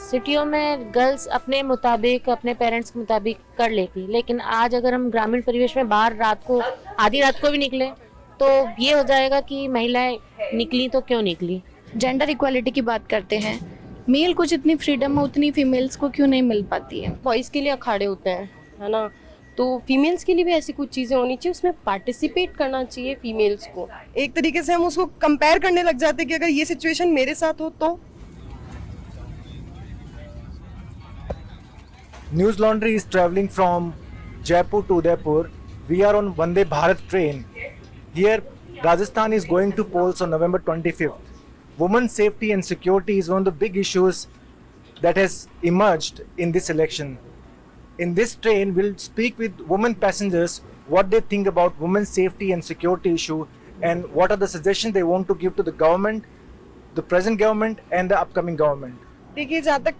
सिटियों में गर्ल्स अपने मुताबिक अपने पेरेंट्स के मुताबिक कर लेती, लेकिन आज अगर हम ग्रामीण परिवेश में बाहर रात को आधी रात को भी निकले तो ये हो जाएगा कि महिलाएं निकली तो क्यों निकली। जेंडर इक्वालिटी की बात करते हैं, मेल को जितनी फ्रीडम है उतनी फीमेल्स को क्यों नहीं मिल पाती है। बॉयज़ के लिए अखाड़े होते हैं, है ना, तो फीमेल्स के लिए भी ऐसी कुछ चीज़ें होनी चाहिए, उसमें पार्टिसिपेट करना चाहिए फीमेल्स को। एक तरीके से हम उसको कंपेयर करने लग जाते हैं कि अगर ये सिचुएशन मेरे साथ हो तो। News Laundry is traveling from Jaipur to Udaipur. We are on Vande Bharat train. Here, Rajasthan is going to polls on November 25th. Women's safety and security is one of the big issues that has emerged in this election. In this train, we'll speak with women passengers what they think about women's safety and security issue and what are the suggestions they want to give to the government, the present government and the upcoming government. देखिए, जहाँ तक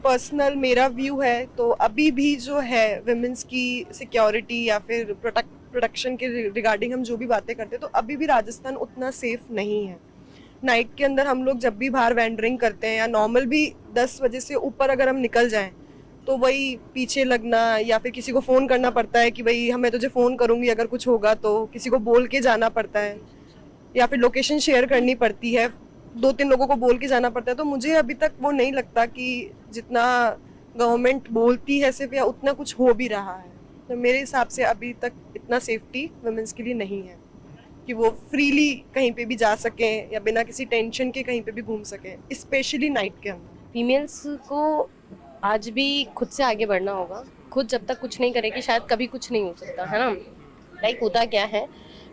personal मेरा view है तो अभी भी जो है विमेंस की सिक्योरिटी या फिर प्रोटेक्शन के रिगार्डिंग हम जो भी बातें करते हैं तो अभी भी राजस्थान उतना सेफ नहीं है। नाइट के अंदर हम लोग जब भी बाहर वेंडरिंग करते हैं या नॉर्मल भी 10 बजे से ऊपर अगर हम निकल जाएं तो वही पीछे लगना या फिर किसी को फ़ोन करना पड़ता है कि भाई मैं तुझे फ़ोन करूँगी अगर कुछ होगा, तो किसी को बोल के जाना पड़ता है या फिर लोकेशन शेयर करनी पड़ती है, 2-3 लोगों को बोल के जाना पड़ता है। तो मुझे अभी तक वो नहीं लगता कि जितना गवर्नमेंट बोलती है सिर्फ या उतना कुछ हो भी रहा है। तो मेरे हिसाब से अभी तक इतना सेफ्टी वुमेन्स के लिए नहीं है कि वो फ्रीली कहीं पे भी जा सकें या बिना किसी टेंशन के कहीं पे भी घूम सकें, स्पेशली नाइट के अंदर। फीमेल्स को आज भी खुद से आगे बढ़ना होगा। खुद जब तक कुछ नहीं करेगी शायद कभी कुछ नहीं हो सकता, है ना। लाइक होता क्या है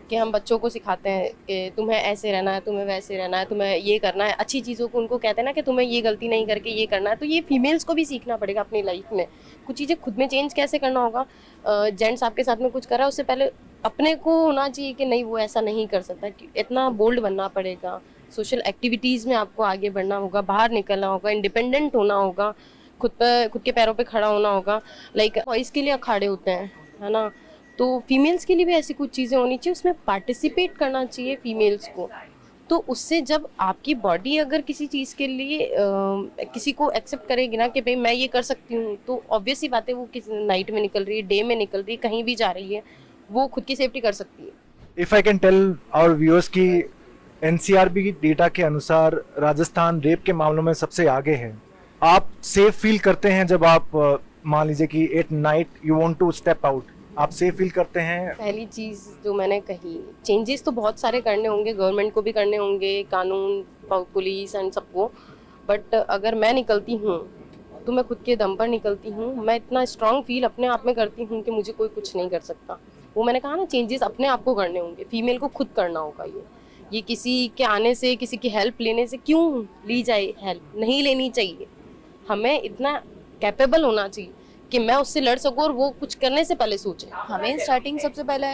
कि हम बच्चों को सिखाते हैं कि तुम्हें ऐसे रहना है, तुम्हें वैसे रहना है, तुम्हें ये करना है, अच्छी चीज़ों को उनको कहते हैं ना कि तुम्हें ये गलती नहीं करके ये करना है। तो ये फीमेल्स को भी सीखना पड़ेगा अपनी लाइफ में। कुछ चीज़ें खुद में चेंज कैसे करना होगा। जेंट्स आपके साथ में कुछ कर रहा है उससे पहले अपने को होना चाहिए कि नहीं वो ऐसा नहीं कर सकता, इतना बोल्ड बनना पड़ेगा। सोशल एक्टिविटीज़ में आपको आगे बढ़ना होगा, बाहर निकलना होगा, इंडिपेंडेंट होना होगा, खुद के पैरों पे खड़ा होना होगा। लाइक बॉयज़ के लिए अखाड़े होते हैं, है ना, तो फीमेल्स के लिए भी ऐसी कुछ चीज़ें होनी चाहिए, उसमें पार्टिसिपेट करना चाहिए फीमेल्स को। तो उससे जब आपकी बॉडी अगर किसी चीज़ के लिए किसी को एक्सेप्ट करेगी ना कि भाई मैं ये कर सकती हूँ, तो ऑब्वियस ही बात है वो किस नाइट में निकल रही है, डे में निकल रही है, कहीं भी जा रही है, वो खुद की सेफ्टी कर सकती है। If I can tell our viewers कि NCRB डेटा के अनुसार राजस्थान रेप के मामलों में सबसे आगे है। आप सेफ फील करते हैं जब आप मान लीजिए कि at night you want to step out, आप सेफ फील करते हैं? पहली चीज़ जो मैंने कही, चेंजेस तो बहुत सारे करने होंगे, गवर्नमेंट को भी करने होंगे, कानून, पुलिस एंड सबको। बट अगर मैं निकलती हूँ तो मैं खुद के दम पर निकलती हूँ। मैं इतना स्ट्रांग फील अपने आप में करती हूँ कि मुझे कोई कुछ नहीं कर सकता। वो मैंने कहा ना, चेंजेस अपने आप को करने होंगे, फीमेल को खुद करना होगा। ये किसी के आने से, किसी की हेल्प लेने से क्यों ली जाए, हेल्प नहीं लेनी चाहिए। हमें इतना कैपेबल होना चाहिए कि मैं उससे लड़ सकूं और वो कुछ करने से पहले सोचे। हमें स्टार्टिंग सबसे पहले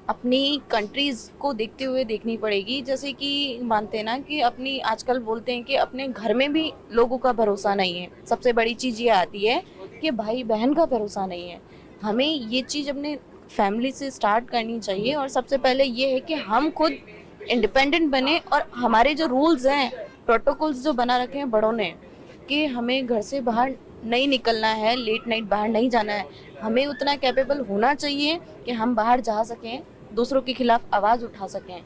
अपनी कंट्रीज़ को देखते हुए देखनी पड़ेगी। जैसे कि मानते हैं ना कि अपनी, आजकल बोलते हैं कि अपने घर में भी लोगों का भरोसा नहीं है। सबसे बड़ी चीज़ ये आती है कि भाई बहन का भरोसा नहीं है। हमें ये चीज़ अपने फैमिली से स्टार्ट करनी चाहिए और सबसे पहले ये है कि हम खुद इंडिपेंडेंट बने और हमारे जो रूल्स हैं, प्रोटोकॉल्स जो बना रखे हैं बड़ों ने कि हमें घर से बाहर नहीं निकलना है, लेट नाइट बाहर नहीं जाना है, हमें उतना कैपेबल होना चाहिए कि हम बाहर जा सकें, दूसरों के खिलाफ आवाज़ उठा सकें।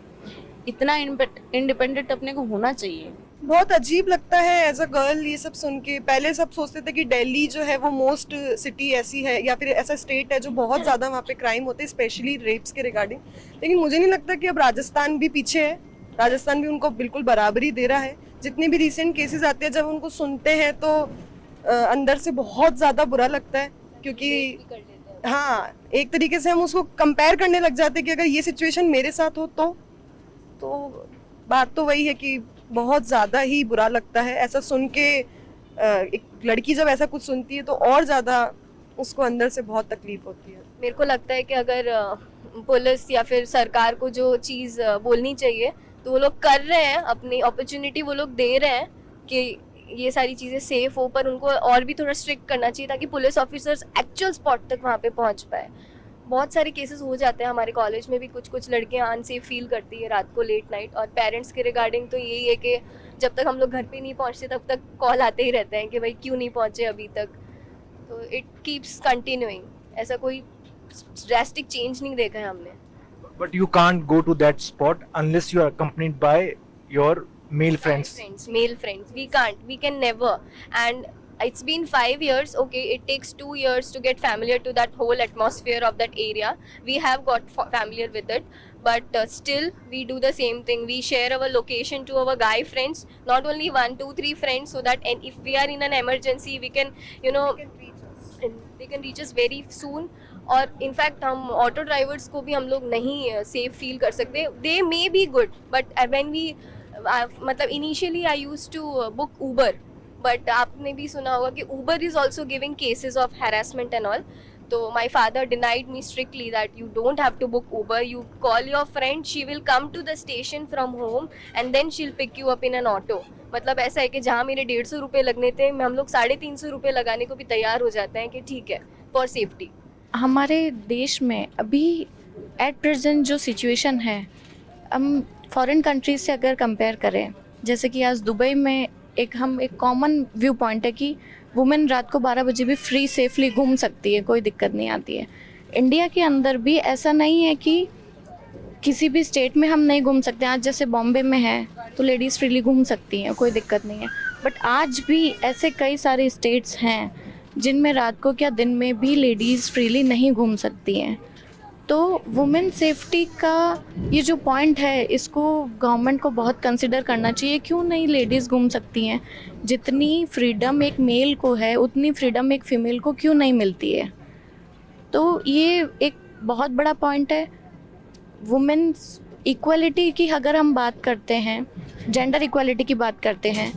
इतना इंडिपेंडेंट अपने को होना चाहिए। बहुत अजीब लगता है एज अ गर्ल ये सब सुन के। पहले सब सोचते थे कि दिल्ली जो है वो मोस्ट सिटी ऐसी है या फिर ऐसा स्टेट है जो बहुत ज़्यादा वहाँ पे क्राइम होते हैं, स्पेशली रेप्स के रिगार्डिंग। लेकिन मुझे नहीं लगता कि अब राजस्थान भी पीछे है। राजस्थान भी उनको बिल्कुल बराबरी दे रहा है। जितने भी रिसेंट केसेस आते हैं जब उनको सुनते हैं तो अंदर से बहुत ज़्यादा बुरा लगता है, क्योंकि हाँ, एक तरीके से हम उसको कंपेयर करने लग जाते हैं कि अगर ये सिचुएशन मेरे साथ हो तो बात तो वही है कि बहुत ज़्यादा ही बुरा लगता है ऐसा सुन के। एक लड़की जब ऐसा कुछ सुनती है तो और ज़्यादा उसको अंदर से बहुत तकलीफ होती है। मेरे को लगता है कि अगर पुलिस या फिर सरकार को जो चीज़ बोलनी चाहिए तो वो लोग कर रहे हैं, अपनी अपॉर्चुनिटी वो लोग दे रहे हैं कि ये सारी चीज़ें सेफ हो, पर उनको और भी थोड़ा स्ट्रिक्ट करना चाहिए ताकि पुलिस ऑफिसर्स एक्चुअल स्पॉट तक वहाँ पे पहुँच पाए। बहुत सारे केसेस हो जाते हैं हमारे कॉलेज में भी, कुछ कुछ लड़कियां अनसेफ फील करती है रात को लेट नाइट, और पेरेंट्स के रिगार्डिंग तो यही है कि जब तक हम लोग घर पे नहीं पहुंचते तब तक कॉल आते ही रहते हैं कि भाई क्यों नहीं पहुंचे अभी तक। तो इट कीप्स कंटिन्यूइंग, ऐसा कोई ड्रास्टिक चेंज नहीं देखा है हमने। But you can't go to that spot unless you are accompanied by your male friends. Male friends, we can never. And it's been 5 years. Okay, it takes 2 years to get familiar to that whole atmosphere of that area. We have got familiar with it, but still we do the same thing. We share our location to our guy friends, not only 1 2 3 friends, so that and if we are in an emergency we can, you know, they can reach us very soon. और in fact हम auto drivers को भी हम लोग नहीं safe feel कर सकते। They may be good, but when we मतलब initially I used to book Uber, but आपने भी सुना होगा कि Uber is also giving cases of harassment and all. तो my father denied me strictly that you don't have to book Uber, you call your friend, she will come to the station from home and then she will pick you up in an auto. मतलब ऐसा है कि जहाँ मेरे 150 रुपये लगने थे, हम लोग 350 रुपये लगाने को भी तैयार हो जाते हैं कि ठीक है, फॉर सेफ्टी। हमारे देश में अभी एट प्रेजेंट जो सिचुएशन है, हम फॉरेन कंट्रीज से अगर कंपेयर करें, जैसे कि आज दुबई में एक कॉमन व्यू पॉइंट है कि वुमेन रात को 12 बजे भी फ्री सेफली घूम सकती है, कोई दिक्कत नहीं आती है। इंडिया के अंदर भी ऐसा नहीं है कि किसी भी स्टेट में हम नहीं घूम सकते। आज जैसे बॉम्बे में है तो लेडीज़ फ्रीली घूम सकती हैं, कोई दिक्कत नहीं है, बट आज भी ऐसे कई सारे स्टेट्स हैं जिनमें रात को क्या दिन में भी लेडीज़ फ्रीली नहीं घूम सकती हैं। तो वुमेन सेफ्टी का ये जो पॉइंट है, इसको गवर्नमेंट को बहुत कंसिडर करना चाहिए। क्यों नहीं लेडीज़ घूम सकती हैं? जितनी फ्रीडम एक मेल को है उतनी फ्रीडम एक फ़ीमेल को क्यों नहीं मिलती है? तो ये एक बहुत बड़ा पॉइंट है। वुमेन्स इक्वलिटी की अगर हम बात करते हैं, जेंडर इक्वलिटी की बात करते हैं,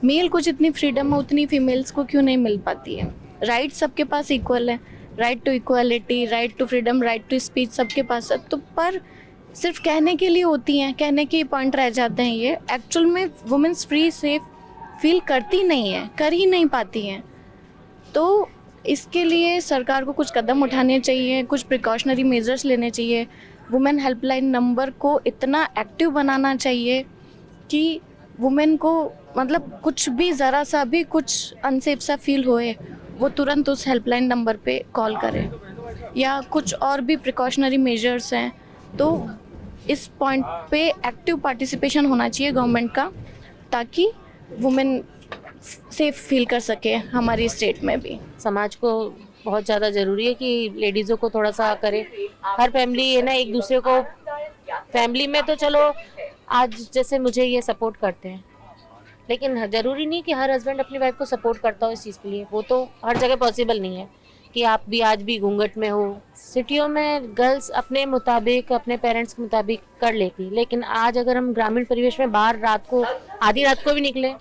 मेल को जितनी फ्रीडम है उतनी फीमेल्स को क्यों नहीं मिल पाती है? राइट सबके पास इक्वल है, right to equality, right to freedom, right to speech सबके पास है, तो पर सिर्फ कहने के लिए होती हैं, कहने के पॉइंट रह जाते हैं। ये एक्चुअल में वुमेन्स फ्री सेफ फील करती नहीं है, कर ही नहीं पाती हैं। तो इसके लिए सरकार को कुछ कदम उठाने चाहिए, कुछ प्रिकॉशनरी मेजर्स लेने चाहिए। वुमेन हेल्पलाइन नंबर को इतना एक्टिव बनाना चाहिए कि वुमेन को मतलब कुछ भी ज़रा सा भी कुछ अनसेफ सा फील होए, वो तुरंत उस हेल्पलाइन नंबर पे कॉल करें। या कुछ और भी प्रिकॉशनरी मेजर्स हैं, तो इस पॉइंट पे एक्टिव पार्टिसिपेशन होना चाहिए गवर्नमेंट का, ताकि वुमेन सेफ फील कर सके हमारी स्टेट में भी। समाज को बहुत ज़्यादा ज़रूरी है कि लेडीज़ों को थोड़ा सा करे। हर फैमिली है ना, एक दूसरे को, फैमिली में तो चलो आज जैसे मुझे ये सपोर्ट करते हैं, लेकिन ज़रूरी नहीं कि हर हस्बैंड अपनी वाइफ को सपोर्ट करता हो इस चीज़ के लिए। वो तो हर जगह पॉसिबल नहीं है कि आप भी आज भी घूंघट में हो। सिटियों में गर्ल्स अपने मुताबिक, अपने पेरेंट्स के मुताबिक कर लेती, लेकिन आज अगर हम ग्रामीण परिवेश में बाहर रात को, आधी रात को भी निकले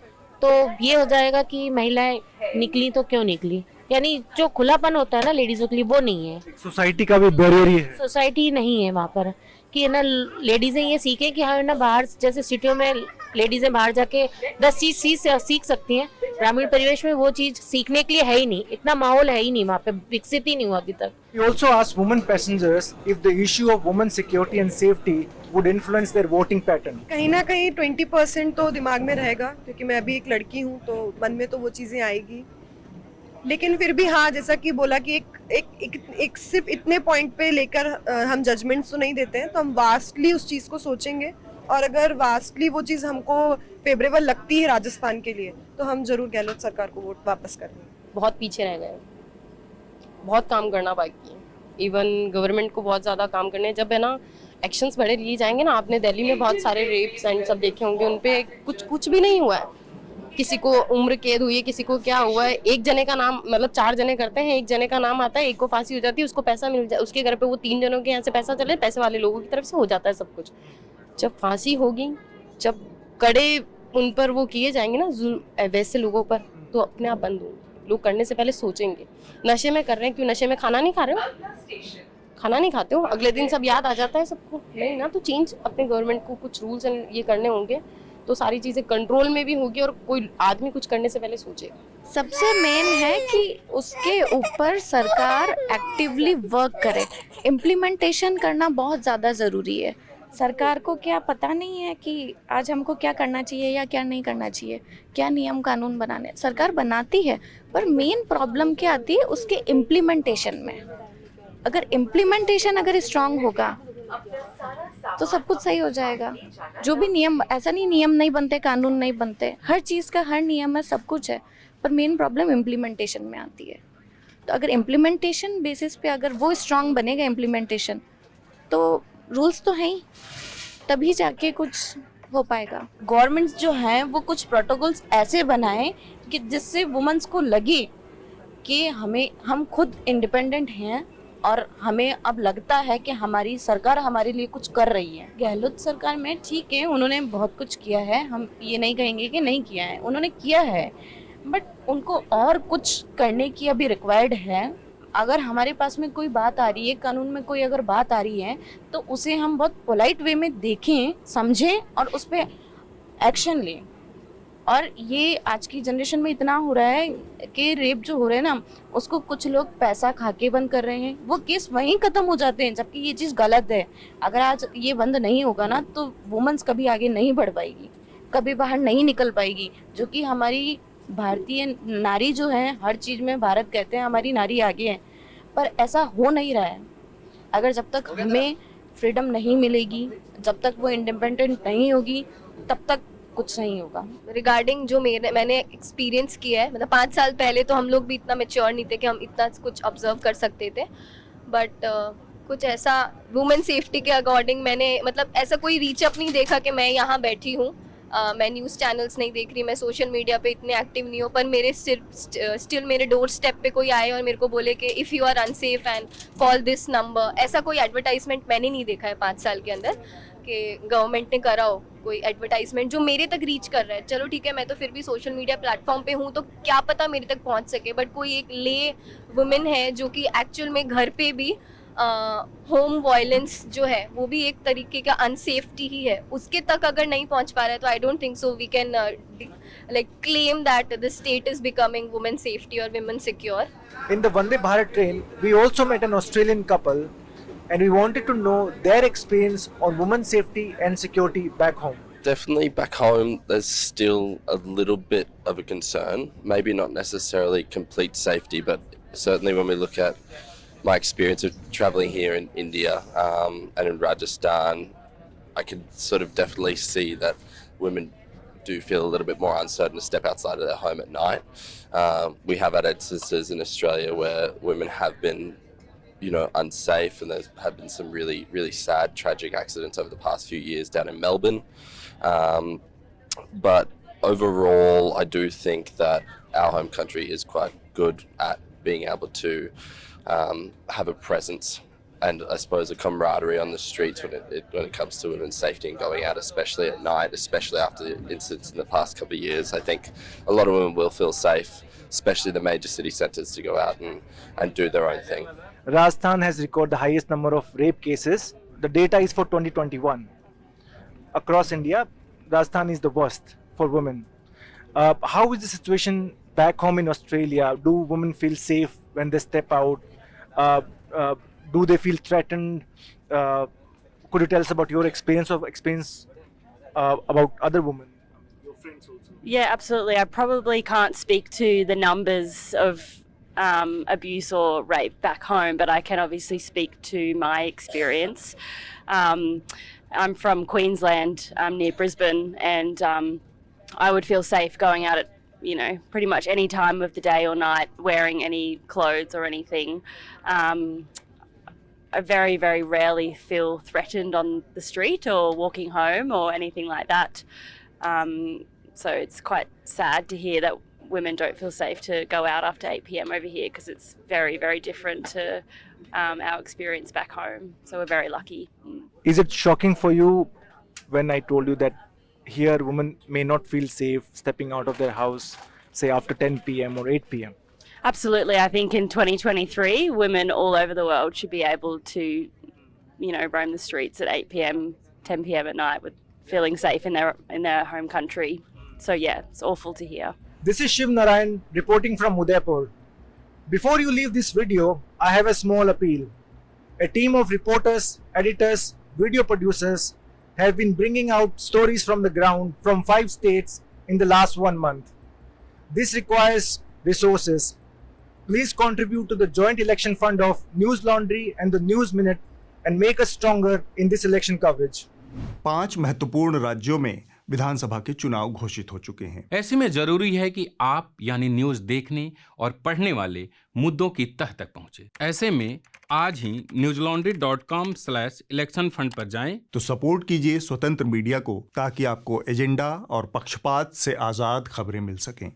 तो ये हो जाएगा कि महिलाएं निकली तो क्यों निकली, यानी जो खुलापन होता है ना लेडीज़ों के लिए वो नहीं है। सोसाइटी का भी बैरियर ही है, सोसाइटी नहीं है वहाँ पर कि है ना लेडीज़ें ये सीखें कि हाँ ना, बाहर जैसे सिटियों में लेडीज़ें बाहर जाके 10 चीज़ सीख सकती हैं, ग्रामीण परिवेश में वो चीज़ सीखने के लिए है ही नहीं, इतना माहौल है ही नहीं वहाँ पे, विकसित ही नहीं हुआ अभी तक। We also asked women passengers if the issue of women's security and safety would influence their voting pattern. कहीं ना कहीं 20% तो दिमाग में रहेगा, क्योंकि मैं भी एक लड़की हूँ तो मन में तो वो चीज़ें आएगी। लेकिन फिर भी हाँ, जैसा कि बोला कि एक सिर्फ इतने पॉइंट पे लेकर हम जजमेंट्स तो नहीं देते हैं, तो हम वास्टली उस चीज़ को सोचेंगे, और अगर वास्टली वो चीज़ हमको फेवरेबल लगती है राजस्थान के लिए, तो हम जरूर गहलोत सरकार को वोट वापस करेंगे। बहुत पीछे रह गए, बहुत काम करना बाकी है। इवन गवर्नमेंट को बहुत ज़्यादा काम करने, जब है ना एक्शंस बड़े लिए जाएंगे ना। आपने दिल्ली में बहुत सारे रेप्स एंड सब देखे होंगे, उन पे कुछ भी नहीं हुआ है। किसी को उम्र कैद हुई है, किसी को क्या हुआ है, एक जने का नाम, मतलब 4 जने करते हैं, एक जने का नाम आता है, एक को फांसी हो जाती है, उसको पैसा मिल जाए, उसके घर पे वो 3 जनों के यहाँ से पैसा चले, पैसे वाले लोगों की तरफ से हो जाता है सब कुछ। जब फांसी होगी, जब कड़े उन पर वो किए जाएंगे ना वैसे लोगों पर, तो अपने आप बंद होंगे। लोग करने से पहले सोचेंगे। नशे में कर रहे हैं, क्यों नशे में खाना नहीं खा रहे हो? खाना नहीं खाते हो, अगले दिन सब याद आ जाता है सबको, नहीं ना। तो चेंज अपने गवर्नमेंट को कुछ रूल्स एंड ये करने होंगे, तो सारी चीज़ें कंट्रोल में भी होगी और कोई आदमी कुछ करने से पहले सोचेगा। सबसे मेन है कि उसके ऊपर सरकार एक्टिवली वर्क करे, इम्प्लीमेंटेशन करना बहुत ज़्यादा ज़रूरी है। सरकार को क्या पता नहीं है कि आज हमको क्या करना चाहिए या क्या नहीं करना चाहिए, क्या नियम कानून बनाने, सरकार बनाती है पर मेन प्रॉब्लम क्या आती है उसके इम्प्लीमेंटेशन में। अगर इम्प्लीमेंटेशन अगर स्ट्रांग होगा तो सब कुछ सही हो जाएगा। जो भी नियम, ऐसा नहीं नियम नहीं बनते, कानून नहीं बनते, हर चीज़ का हर नियम है, सब कुछ है, पर मेन प्रॉब्लम इम्प्लीमेंटेशन में आती है। तो अगर इम्प्लीमेंटेशन बेसिस पे अगर वो स्ट्रांग बनेगा इम्प्लीमेंटेशन, तो रूल्स तो हैं ही, तभी जाके कुछ हो पाएगा। गवर्नमेंट्स जो हैं वो कुछ प्रोटोकॉल्स ऐसे बनाएं कि जिससे वुमेन्स को लगे कि हम खुद इंडिपेंडेंट हैं और हमें अब लगता है कि हमारी सरकार हमारे लिए कुछ कर रही है। गहलोत सरकार में ठीक है, उन्होंने बहुत कुछ किया है, हम ये नहीं कहेंगे कि नहीं किया है, उन्होंने किया है, बट उनको और कुछ करने की अभी रिक्वायर्ड है। अगर हमारे पास में कोई बात आ रही है, कानून में कोई अगर बात आ रही है, तो उसे हम बहुत पोलाइट वे में देखें, समझें और उस पर एक्शन लें। और ये आज की जनरेशन में इतना हो रहा है कि रेप जो हो रहे हैं ना, उसको कुछ लोग पैसा खा के बंद कर रहे हैं, वो केस वहीं ख़त्म हो जाते हैं, जबकि ये चीज़ गलत है। अगर आज ये बंद नहीं होगा ना, तो वुमेन्स कभी आगे नहीं बढ़ पाएगी, कभी बाहर नहीं निकल पाएगी। जो कि हमारी भारतीय नारी जो है, हर चीज़ में भारत कहते हैं हमारी नारी आगे है, पर ऐसा हो नहीं रहा है। अगर जब तक हमें फ्रीडम नहीं मिलेगी, जब तक वो इंडिपेंडेंट नहीं होगी, तब तक कुछ नहीं होगा। रिगार्डिंग जो मैंने एक्सपीरियंस किया है, मतलब 5 साल पहले तो हम लोग भी इतना मैच्योर नहीं थे कि हम इतना कुछ ऑब्जर्व कर सकते थे, बट कुछ ऐसा वुमेन सेफ्टी के अकॉर्डिंग मैंने मतलब ऐसा कोई रीच अप नहीं देखा कि मैं यहाँ बैठी हूँ, मैं न्यूज़ चैनल्स नहीं देख रही, मैं सोशल मीडिया पे इतने एक्टिव नहीं हूँ, पर मेरे स्टिल मेरे डोर स्टेप पे कोई आए और मेरे को बोले कि if you are unsafe and call this number, ऐसा कोई एडवर्टाइजमेंट मैंने नहीं देखा है 5 साल के अंदर कि गवर्नमेंट ने करा हो कोई एडवर्टाइजमेंट जो मेरे तक रीच कर रहा है। चलो ठीक है, मैं तो फिर भी सोशल मीडिया प्लेटफॉर्म पे हूँ, तो क्या पता मेरे तक पहुँच सके, बट कोई एक ले वुमेन है जो कि एक्चुअल में घर पे भी होम वायलेंस जो है वो भी एक तरीके का अनसेफ्टी ही है, उसके तक अगर नहीं पहुंच पा रहा है, तो I don't think so we can like claim that the state is becoming women safety और women secure. In the Vande Bharat train, we also met an Australian couple and we wanted to know their experience on women's safety and security back home. Definitely back home, there's still a little bit of a concern. Maybe not necessarily complete safety, but certainly when we look at my experience of traveling here in India and in Rajasthan, I can sort of definitely see that women do feel a little bit more uncertain to step outside of their home at night. We have had instances in Australia where women have been, you know, unsafe, and there have been some really, really sad, tragic accidents over the past few years down in Melbourne. But overall, I do think that our home country is quite good at being able to have a presence and I suppose a camaraderie on the streets when it comes to women's safety and going out, especially at night, especially after the incidents in the past couple of years. I think a lot of women will feel safe, especially the major city centres, to go out and do their own thing. Rajasthan has recorded the highest number of rape cases. The data is for 2021. Across India, Rajasthan is the worst for women. How is the situation back home in Australia? Do women feel safe when they step out? Do they feel threatened? Could you tell us about your experience about other women, your friends also? Yeah, absolutely. I probably can't speak to the numbers of abuse or rape back home, but I can obviously speak to my experience. I'm from Queensland, near Brisbane, and I would feel safe going out at, you know, pretty much any time of the day or night, wearing any clothes or anything. I very, very rarely feel threatened on the street or walking home or anything like that. So it's quite sad to hear that women don't feel safe to go out after 8 p.m. over here, because it's very, very different to our experience back home. So we're very lucky. Is it shocking for you when I told you that here women may not feel safe stepping out of their house, say after 10 p.m. or 8 p.m.? Absolutely. I think in 2023, women all over the world should be able to, you know, roam the streets at 8 p.m, 10 p.m. at night with feeling safe in their home country. So yeah, it's awful to hear. This is Shiv Narayan reporting from Udaipur. Before you leave this video, I have a small appeal. A team of reporters, editors, video producers have been bringing out stories from the ground from 5 states in the last 1 month. This requires resources. Please contribute to the joint election fund of News Laundry and the News Minute and make us stronger in this election coverage. 5 महत्वपूर्ण राज्यों में विधानसभा के चुनाव घोषित हो चुके हैं। ऐसे में जरूरी है कि आप यानी न्यूज देखने और पढ़ने वाले मुद्दों की तह तक पहुंचे। ऐसे में आज ही newslaundry.com/election fund पर जाएं। तो सपोर्ट कीजिए स्वतंत्र मीडिया को ताकि आपको एजेंडा और पक्षपात से आजाद खबरें मिल सकें।